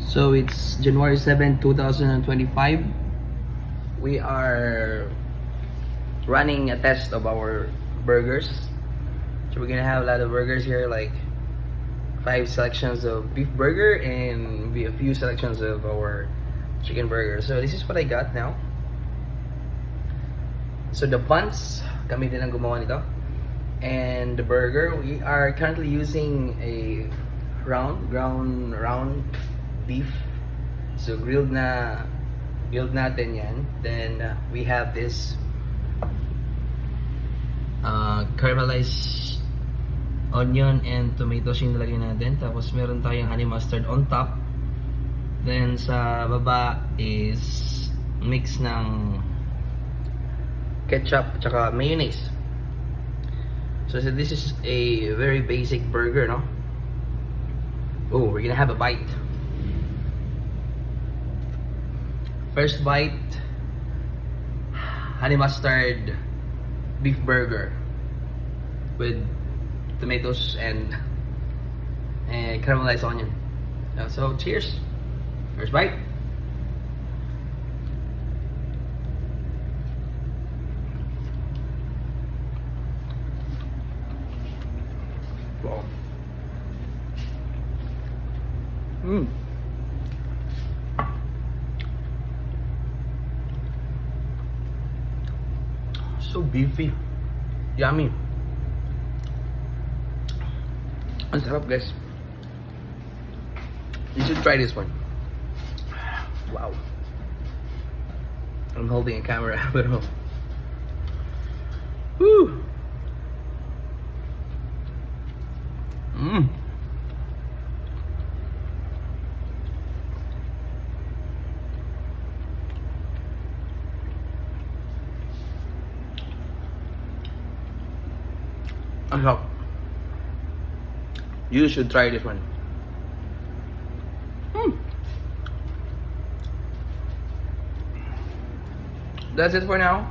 So it's January 7, 2025. We are running a test of our burgers. So we're gonna have a lot of burgers here, like 5 selections of beef burger and a few selections of our chicken burger. So this is what I got now. So the buns, kami din ang gumawa nito. And the burger, we are currently using a round beef. So grilled natin yan. Then we have this caramelized onion and tomatoes yung nilagay natin. Tapos meron tayong honey mustard on top. Then sa baba is mix ng ketchup at mayonnaise. So this is a very basic burger, no? Oh, we're gonna have a bite. First bite, honey mustard beef burger with tomatoes and caramelized onion. So cheers. First bite. Wow. So beefy. Yummy. Ang sarap, guys. You should try this one. Wow. I'm holding a camera, but woo. Ang sarap. You should try this one. That's it for now.